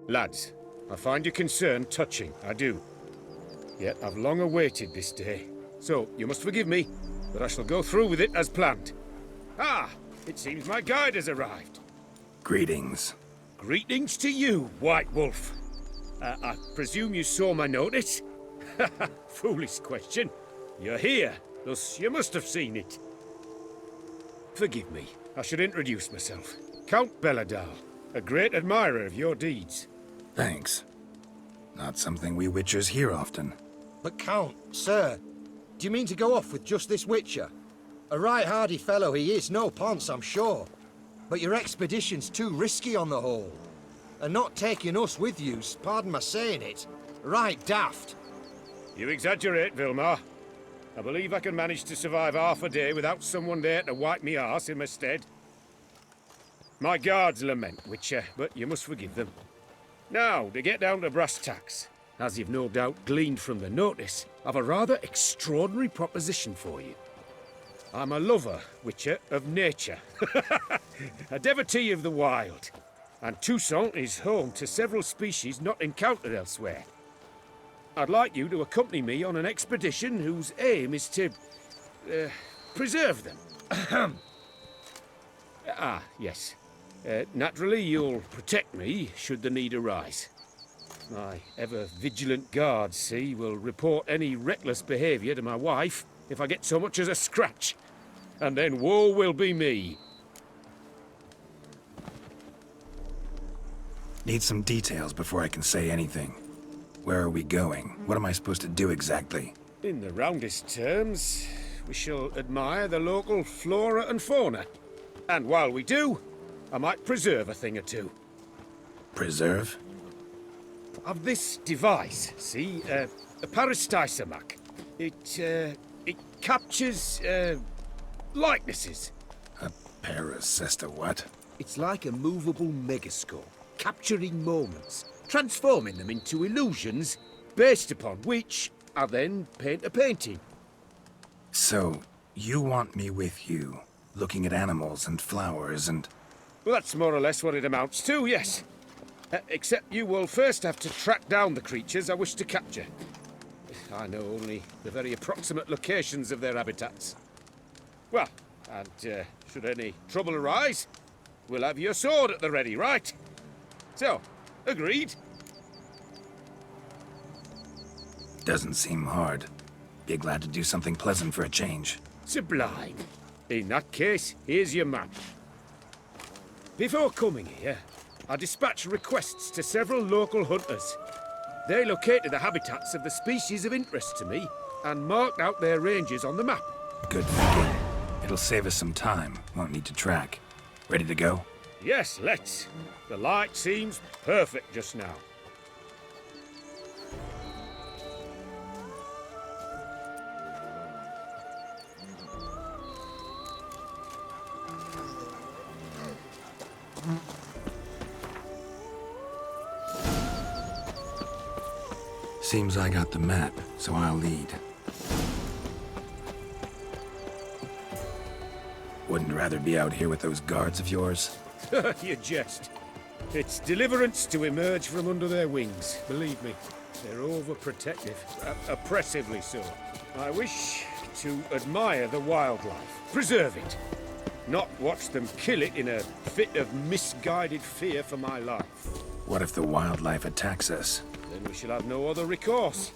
Lads, I find your concern touching, I do. Yet I've long awaited this day. So, you must forgive me, but I shall go through with it as planned. Ah, it seems my guide has arrived. Greetings. Greetings to you, White Wolf. I presume you saw my notice? Foolish question. You're here, thus you must have seen it. Forgive me, I should introduce myself. Count Belladal, a great admirer of your deeds. Thanks. Not something we Witchers hear often. But Count, sir, do you mean to go off with just this Witcher? A right hardy fellow he is, no ponce, I'm sure. But your expedition's too risky on the whole. And not taking us with you's, pardon my saying it, right daft. You exaggerate, Vilmar. I believe I can manage to survive half a day without someone there to wipe me arse in my stead. My guards lament, Witcher, but you must forgive them. Now, to get down to brass tacks. As you've no doubt gleaned from the notice, I've a rather extraordinary proposition for you. I'm a lover, Witcher, of nature. A devotee of the wild. And Toussaint is home to several species not encountered elsewhere. I'd like you to accompany me on an expedition whose aim is to... preserve them. Yes. Naturally, you'll protect me should the need arise. My ever-vigilant guards, see, will report any reckless behavior to my wife if I get so much as a scratch. And then woe will be me. Need some details before I can say anything. Where are we going? What am I supposed to do exactly? In the roundest terms, we shall admire the local flora and fauna. And while we do, I might preserve a thing or two. Preserve? Of this device, see, a Parastysamac. It captures, likenesses. A paracesta what? It's like a movable megascope, capturing moments, transforming them into illusions, based upon which I then paint a painting. So, you want me with you, looking at animals and flowers and... Well, that's more or less what it amounts to, yes. Except you will first have to track down the creatures I wish to capture. I know only the very approximate locations of their habitats. Well, and should any trouble arise, we'll have your sword at the ready, right? So, agreed? Doesn't seem hard. Be glad to do something pleasant for a change. Sublime. In that case, here's your map. Before coming here, I dispatched requests to several local hunters. They located the habitats of the species of interest to me and marked out their ranges on the map. Good thinking. It'll save us some time. Won't need to track. Ready to go? Yes, let's. The light seems perfect just now. Seems I got the map, so I'll lead. Wouldn't rather be out here with those guards of yours? You jest. It's deliverance to emerge from under their wings, believe me. They're overprotective, oppressively so. I wish to admire the wildlife, preserve it, not watch them kill it in a fit of misguided fear for my life. What if the wildlife attacks us? Then we shall have no other recourse.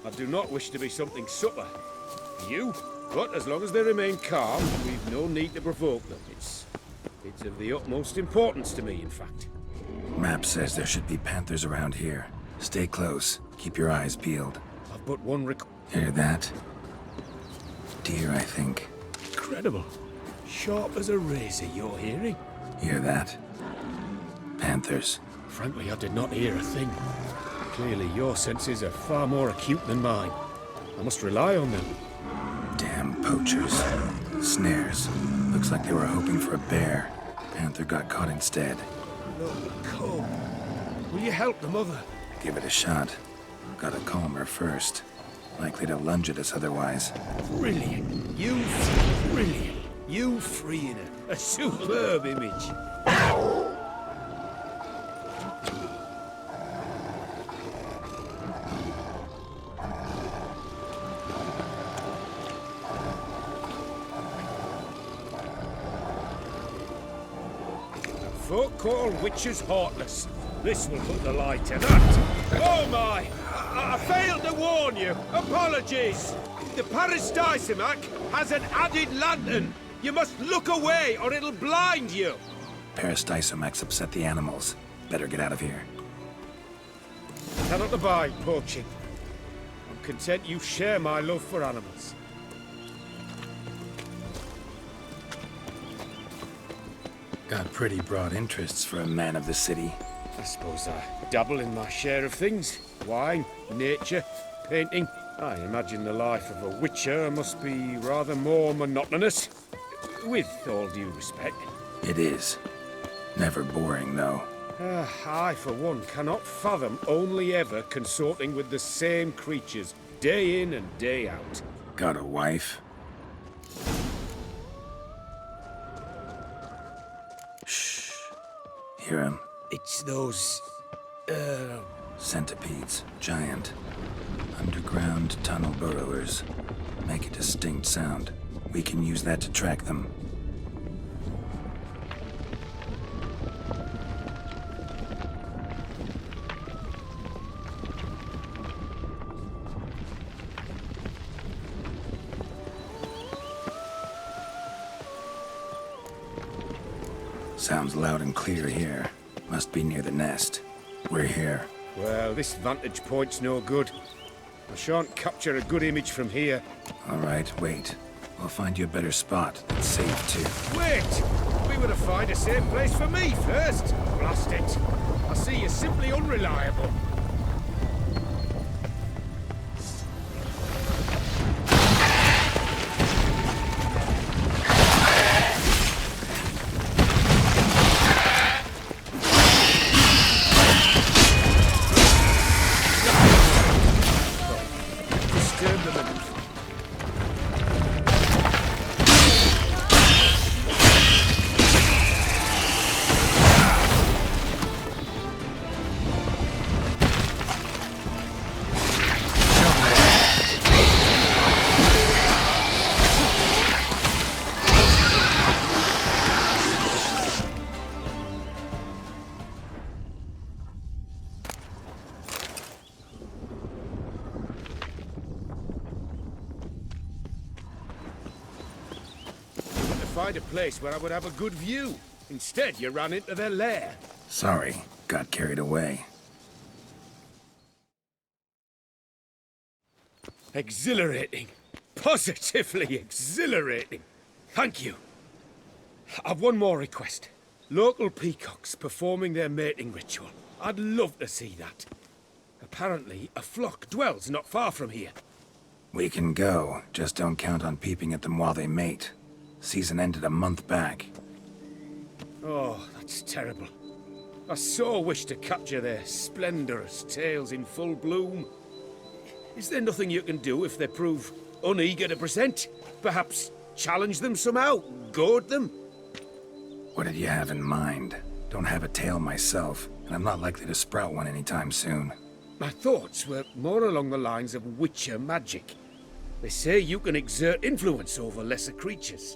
I do not wish to be something subtler for you, but as long as they remain calm, we've no need to provoke them. It's of the utmost importance to me, in fact. Map says there should be panthers around here. Stay close. Keep your eyes peeled. I've but one Hear that? Deer, I think. Incredible. Sharp as a razor, you're hearing? Hear that? Panthers. Frankly, I did not hear a thing. Clearly, your senses are far more acute than mine. I must rely on them. Damn poachers. Snares. Looks like they were hoping for a bear. Panther got caught instead. No, come. Will you help the mother? Give it a shot. Gotta calm her first. Likely to lunge at us otherwise. Brilliant. Brilliant. You freeing her. A superb image. folk call witches heartless. This will put the light to that. Oh my! I failed to warn you. Apologies. The Parastisimac has an added lantern. You must look away or it'll blind you. Parastysomax upset the animals. Better get out of here. Cannot abide poaching. I'm content you share my love for animals. Got pretty broad interests for a man of the city. I suppose I dabble in my share of things. Wine, nature, painting. I imagine the life of a witcher must be rather more monotonous. With all due respect. It is. Never boring, though. I, for one, cannot fathom only ever consorting with the same creatures, day in and day out. Got a wife? Shh. Hear him? It's those... Centipedes. Giant. Underground tunnel burrowers. Make a distinct sound. We can use that to track them. Sounds loud and clear here. Must be near the nest. We're here. Well, this vantage point's no good. I shan't capture a good image from here. All right, wait. I'll find you a better spot that's safe, too. Wait! We were to find a safe place for me first. Blast it. I see you're simply unreliable. Disturb them enough. Find a place where I would have a good view. Instead, you ran into their lair. Sorry, got carried away. Exhilarating. Positively exhilarating. Thank you. I've one more request. Local peacocks performing their mating ritual. I'd love to see that. Apparently, a flock dwells not far from here. We can go, just don't count on peeping at them while they mate. Season ended a month back. Oh, that's terrible. I so wish to capture their splendorous tails in full bloom. Is there nothing you can do if they prove uneager to present? Perhaps challenge them somehow? Goad them? What did you have in mind? Don't have a tail myself, and I'm not likely to sprout one anytime soon. My thoughts were more along the lines of witcher magic. They say you can exert influence over lesser creatures.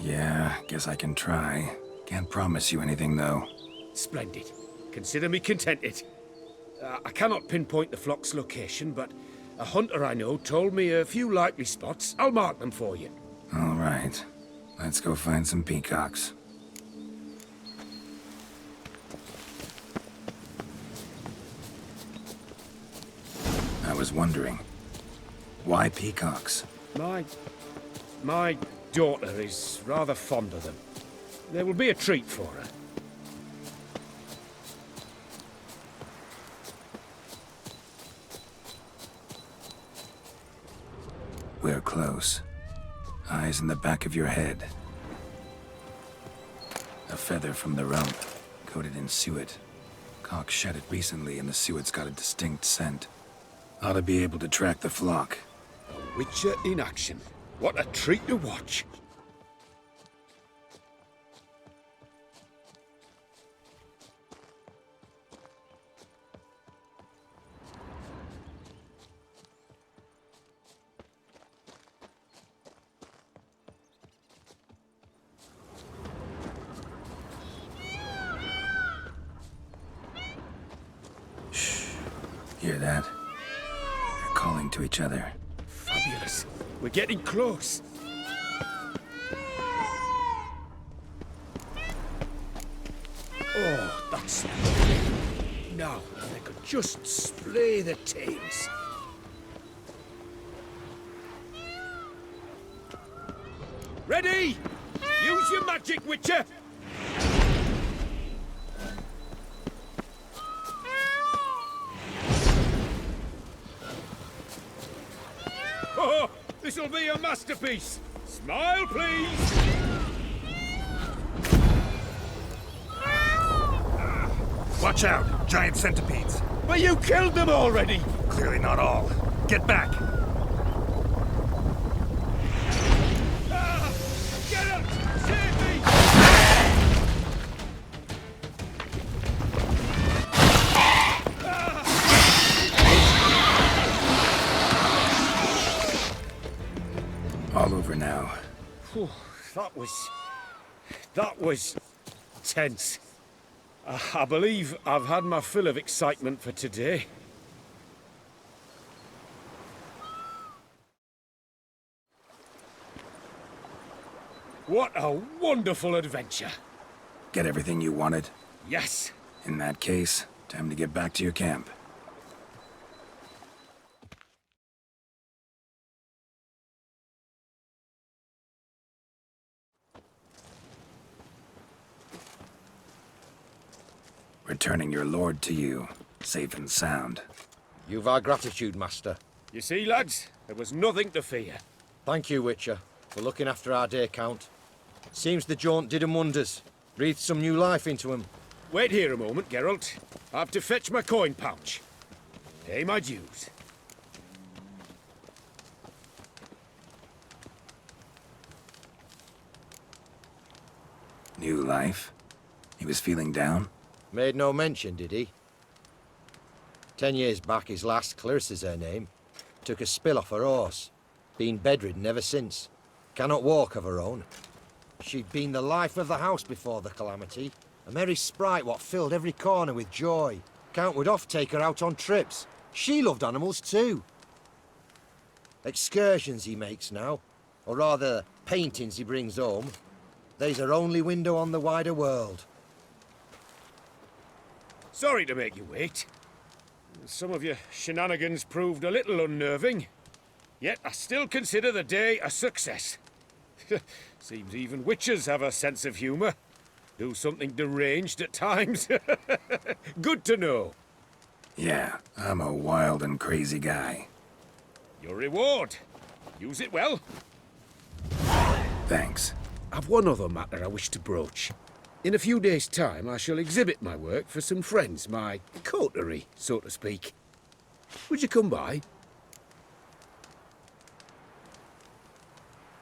Yeah, guess I can try. Can't promise you anything, though. Splendid. Consider me contented. I cannot pinpoint the flock's location, but a hunter I know told me a few likely spots. I'll mark them for you. All right. Let's go find some peacocks. I was wondering, why peacocks? My daughter is rather fond of them. There will be a treat for her. We're close. Eyes in the back of your head. A feather from the rump, coated in suet. Cock shed it recently and the suet's got a distinct scent. Ought to be able to track the flock. A witcher in action. What a treat to watch. Hear that? They're calling to each other. Fabulous. We're getting close. Oh, that's lovely. Now, if they could just splay the tails. Ready? Use your magic, Witcher! Oh, this'll be a masterpiece! Smile, please! Watch out! Giant centipedes! But you killed them already! Clearly not all. Get back! Ah! Geralt! Save me! All over now. Whew, that was tense. I believe I've had my fill of excitement for today. What a wonderful adventure! Get everything you wanted? Yes! In that case, time to get back to your camp. Returning your lord to you, safe and sound. You've our gratitude, Master. You see, lads, there was nothing to fear. Thank you, Witcher, for looking after our day count. Seems the jaunt did 'em wonders. Breathed some new life into 'em. Wait here a moment, Geralt. I have to fetch my coin pouch. Pay my dues. New life? He was feeling down? Made no mention, did he? 10 years back, his last, Clarissa's her name, took a spill off her horse. Been bedridden ever since. Cannot walk of her own. She'd been the life of the house before the calamity. A merry sprite what filled every corner with joy. Count would oft take her out on trips. She loved animals too. Excursions he makes now, or rather, paintings he brings home. They's her only window on the wider world. Sorry to make you wait. Some of your shenanigans proved a little unnerving. Yet I still consider the day a success. Seems even witches have a sense of humour. Do something deranged at times. Good to know. Yeah, I'm a wild and crazy guy. Your reward. Use it well. Thanks. I've one other matter I wish to broach. In a few days' time, I shall exhibit my work for some friends, my coterie, so to speak. Would you come by?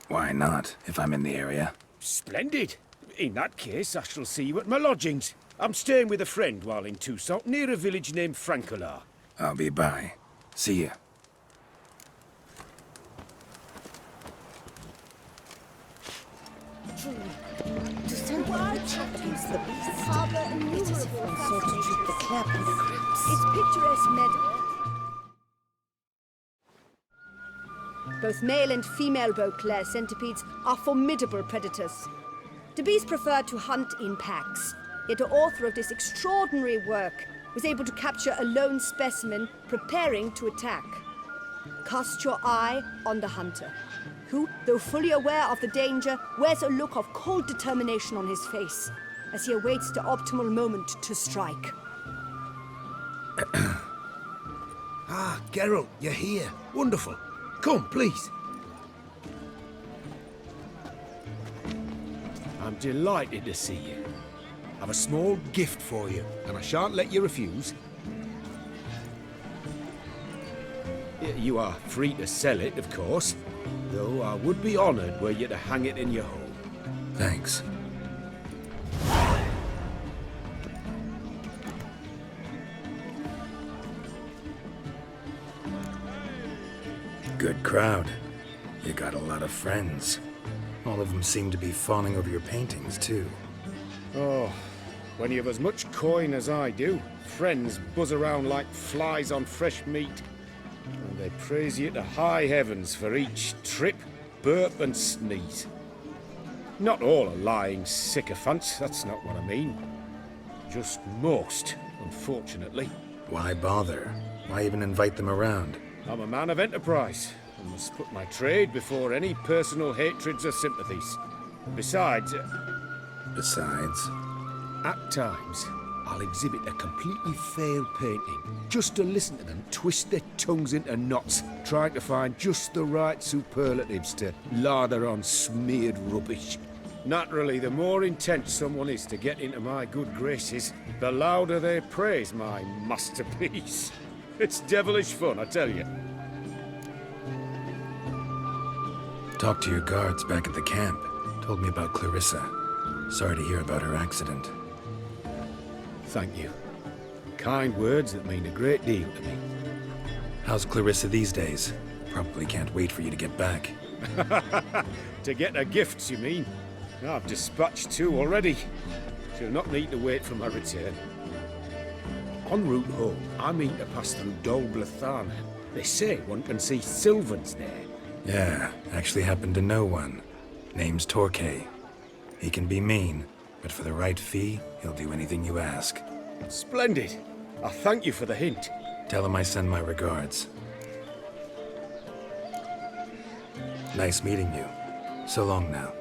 Why not, if I'm in the area? Splendid. In that case, I shall see you at my lodgings. I'm staying with a friend while in Toussaint, near a village named Francolar. I'll be by. See ya. To send the witch against the beasts. It is if one sought to treat the clap and the crimps. Its picturesque meadow. Both male and female Beauclair centipedes are formidable predators. The bees prefer to hunt in packs, yet the author of this extraordinary work was able to capture a lone specimen preparing to attack. Cast your eye on the hunter, who, though fully aware of the danger, wears a look of cold determination on his face as he awaits the optimal moment to strike. Ah, Geralt, you're here. Wonderful. Come, please. I'm delighted to see you. I've a small gift for you, and I shan't let you refuse. You are free to sell it, of course, though I would be honoured were you to hang it in your home. Thanks. Good crowd. You got a lot of friends. All of them seem to be fawning over your paintings, too. Oh, When you've as much coin as I do, friends buzz around like flies on fresh meat. And they praise you to high heavens for each trip, burp and sneeze. Not all are lying sycophants, that's not what I mean. Just most, unfortunately. Why bother? Why even invite them around? I'm a man of enterprise, and must put my trade before any personal hatreds or sympathies. Besides, Besides, at times, I'll exhibit a completely failed painting, just to listen to them twist their tongues into knots, trying to find just the right superlatives to lather on smeared rubbish. Naturally, the more intent someone is to get into my good graces, the louder they praise my masterpiece. It's devilish fun, I tell you. talked to your guards back at the camp. Told me about Clarissa. Sorry to hear about her accident. Thank you. Kind words that mean a great deal to me. How's Clarissa these days? Probably can't wait for you to get back. To get her gifts, you mean? I've dispatched 2 already. She'll not need to wait for my return. En route home, I mean to pass through Dol Blathana. They say one can see Sylvans there. Yeah, actually happen to know one. Name's Torquay. He can be mean, but for the right fee, he'll do anything you ask. Splendid. I thank you for the hint. Tell him I send my regards. Nice meeting you. So long now.